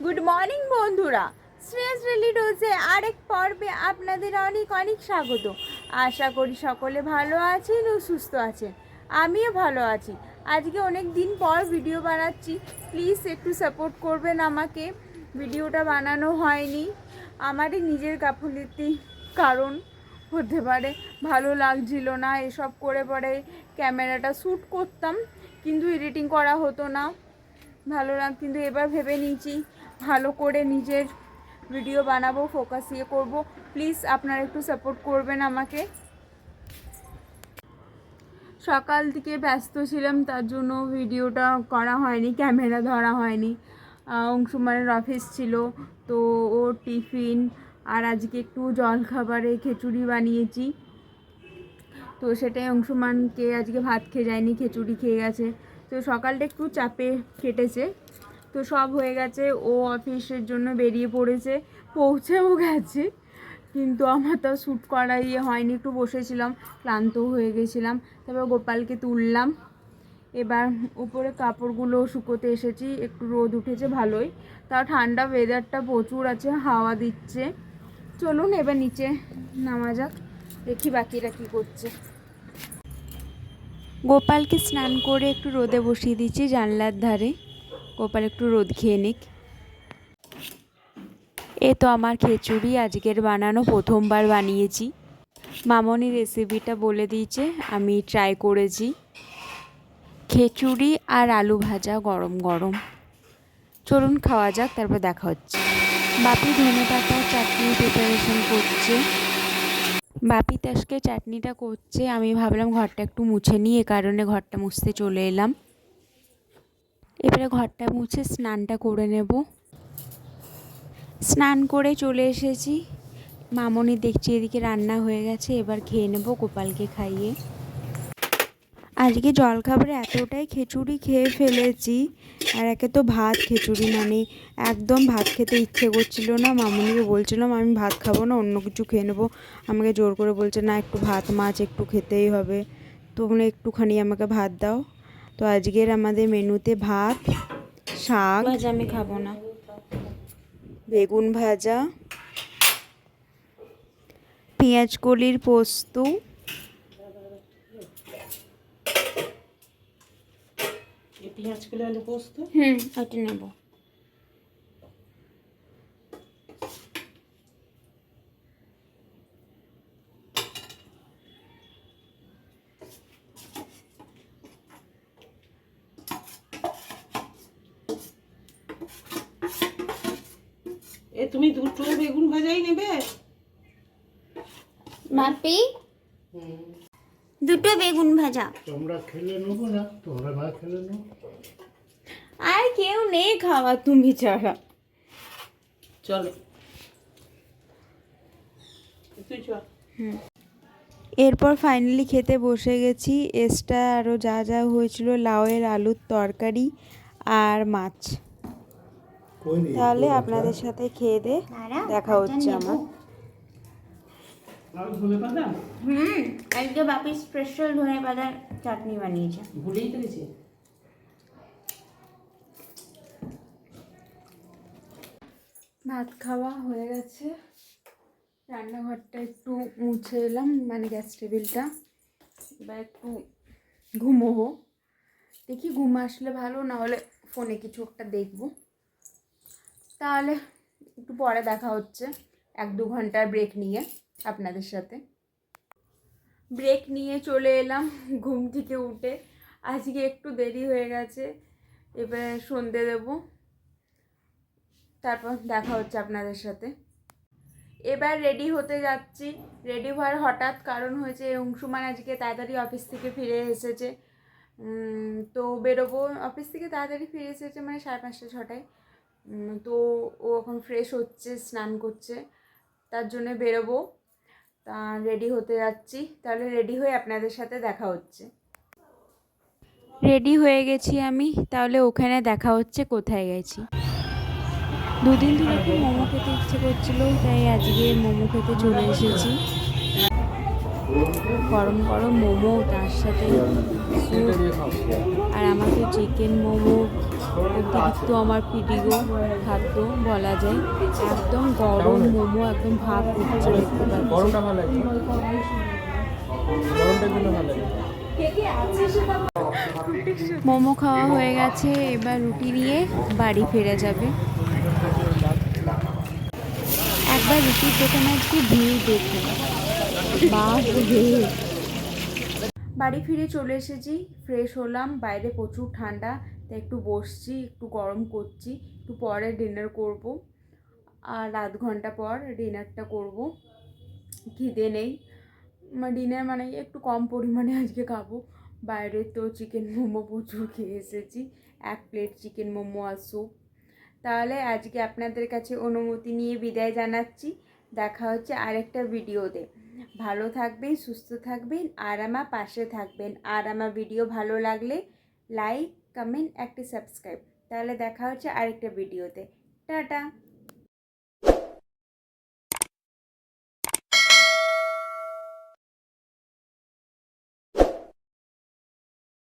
Good morning বন্ধুরা, stress really ডোজে আরেক পর্বে আপনাদের অনেক অনেক স্বাগত। আশা করি সকলে ভালো আছেন ও সুস্থ আছেন। আমিও ভালো আছি। আজকে অনেক দিন পর ভিডিও বানাচ্ছি, প্লিজ একটু সাপোর্ট করবেন আমাকে। ভিডিওটা বানানো হয়নি, আমারই নিজের গাফিলতির কারণ হতে পারে, ভালো লাগছিল না এসব করে। পরে ক্যামেরাটা শ্যুট করতাম কিন্তু এডিটিং করা হতো না, ভালো লাগ। কিন্তু এবার ভেবে নিয়েছি ভালো করে নিজের ভিডিও বানাবো, ফোকাস করব। প্লিজ আপনারা একটু সাপোর্ট করবেন আমাকে। সকাল থেকে ব্যস্ত ছিলাম, তার জন্য ভিডিওটা করা হয়নি, ক্যামেরা ধরা হয়নি। অংশুমানের অফিস ছিল, তো ওর টিফিন আর আজকে একটু জলখাবারে খিচুড়ি বানিয়েছি, তো সেটাই অংশুমানকে আজকে ভাত খেয়ে যায়নি, খিচুড়ি খেয়ে গেছে। তো সকালটা একটু চাপে কেটেছে, তো সব হয়ে গেছে। ও অফিসের জন্য বেরিয়ে পড়েছে, পৌঁছেও গেছে, কিন্তু আমার তো শ্যুট করা হয়নি, একটু বসেছিলাম, ক্লান্ত হয়ে গেছিলাম। তারপর গোপালকে তুললাম। এবার উপরে কাপড়গুলো শুকোতে এসেছি, একটু রোদ উঠেছে ভালোই, তাও ঠান্ডা ওয়েদারটা প্রচুর আছে, হাওয়া দিচ্ছে। চলুন এবার নিচে নামা যাক, দেখি বাকিরা কী করছে। গোপালকে স্নান করে একটু রোদে বসিয়ে দিচ্ছি জানলার ধারে, গোপাল একটু রোদ খেয়ে নিক। এ তো আমার খিচুড়ি আজকের বানানো, প্রথমবার বানিয়েছি। মামনি রেসিপিটা বলে দিয়েছে, আমি ট্রাই করেছি। খিচুড়ি আর আলু ভাজা গরম গরম। চলুন খাওয়া যাক, তারপর দেখা হচ্ছে। বাপি ধনেপাতা চাটনি প্রিপারেশন করছে। বাপি আজকে চাটনিটা করছে, আমি ভাবলাম ঘরটা একটু মুছে নিই, এ কারণে ঘরটা মুছতে চলে এলাম। এবারে ঘরটা মুছে স্নানটা করে নেব। স্নান করে চলে এসেছি, মামনি দেখছি এদিকে রান্না হয়ে গেছে, এবার খেয়ে নেব গোপালকে খাইয়ে। আজকে জলখাবারে এতটাই খিচুড়ি খেয়ে ফেলেছি, আর একে তো ভাত খিচুড়ি, মানে একদম ভাত খেতে ইচ্ছে করছিল না। মামনিকে বলছিলাম আমি ভাত খাবো না, অন্য কিছু খেয়ে নেবো, আমাকে জোর করে বলছে না একটু ভাত মাছ একটু খেতেই হবে, তোমরা একটুখানি আমাকে ভাত দাও। তো আজকের আমাদের মেনুতে ভাত, শাক, আমি খাবো না, বেগুন ভাজা, পেঁয়াজ কলির পোস্ত, পেঁয়াজ কলি আলু পোস্ত। ওটা নেব। এ তুমি দুটো বেগুন ভাজাই নেবে? মাপি দুটো বেগুন ভাজা। তোমরা খেলে নেবো না, তোমরা না খেলে নেবো। আর কেউ নেই খাওয়া, তুমি ছাড়া। চলো তুই চল। এরপর ফাইনালি খেতে বসে গেছি। এক্সট্রা আরও যা যা হয়েছিল, লাউয়ের আলুর তরকারি আর মাছ। তাহলে আপনাদের সাথে খেয়ে দে দেখা হচ্ছে আমার। আজকে বাপি স্পেশাল ধনে পাতার চাটনি বানিয়েছে। ভুলেই তো গেছি। ভাত খাওয়া হয়ে গেছে, রান্নাঘরটা একটু মুছে এলাম, মানে গ্যাস টেবিলটা। এবার একটু ঘুমোবো, দেখি ঘুম আসলে ভালো, না হলে ফোনে কিছু একটা দেখবো। তাহলে একটু পরে দেখা হচ্ছে, 1-2 ঘন্টার ব্রেক নিয়ে আপনাদের সাথে। ব্রেক নিয়ে চলে এলাম ঘুম থেকে উঠে। আজকে একটু দেরি হয়ে গেছে, এবার সন্ধে দেবো, তারপর দেখা হচ্ছে আপনাদের সাথে। এবার রেডি হতে যাচ্ছি। রেডি হওয়ার হঠাৎ কারণ হয়েছে, অংশুমান আজকে তাড়াতাড়ি অফিস থেকে ফিরে এসেছে, তো বেরোবো। অফিস থেকে তাড়াতাড়ি ফিরে এসেছে মানে 5:30-6টায়। তো ও এখন ফ্রেশ হচ্ছে, স্নান করছে, তার জন্য বেরোবো। তা রেডি হতে যাচ্ছি, তাহলে রেডি হয়ে আপনাদের সাথে দেখা হচ্ছে। রেডি হয়ে গেছি আমি, তাহলে ওখানে দেখা হচ্ছে কোথায় গেছি। দুদিন ধরে একটু মোমো খেতে ইচ্ছে করছিল, তাই আজকে মোমো খেতে চলে এসেছি। গরম গরম মোমো, তার সাথে স্যুপ, আর আমার তো চিকেন মোমো অতিরিক্ত আমার প্রিয় খাদ্য বলা যায়। একদম গরম মোমো, একদম ভাপ উঠছে দেখতে পাচ্ছি। গরমটা ভালো লাগে, গরমটার জন্য ভালো লাগে। মোমো খাওয়া হয়ে গেছে, এবার রুটি নিয়ে বাড়ি ফিরে যাবে। একবার রুটির দোকানে আজকে ভিড় দেখুন, বাপরে। বাড়ি ফিরে চলে এসেছি, ফ্রেশ হলাম, বাইরে প্রচুর ঠান্ডা, তাই একটু বসছি, একটু গরম করছি, একটু পরে ডিনার করব, আর আধ ঘন্টা পর ডিনারটা করব। খিদে নেই, ডিনার মানে একটু কম পরিমাণে আজকে খাবো। বাইরে তো চিকেন মোমো প্রচুর খেয়ে এসেছি, 1 প্লেট চিকেন মোমো আর স্যুপ। তাহলে আজকে আপনাদের কাছে অনুমতি নিয়ে বিদায় জানাচ্ছি। দেখা হচ্ছে আরেকটা ভিডিওতে। ভালো থাকবেন, সুস্থ থাকবেন, আর আমার পাশে থাকবেন। আর আমার ভিডিও ভালো লাগলে লাইক, কমেন্ট, একটা সাবস্ক্রাইব। তাহলে দেখা হচ্ছে আরেকটা ভিডিওতে। টাটা।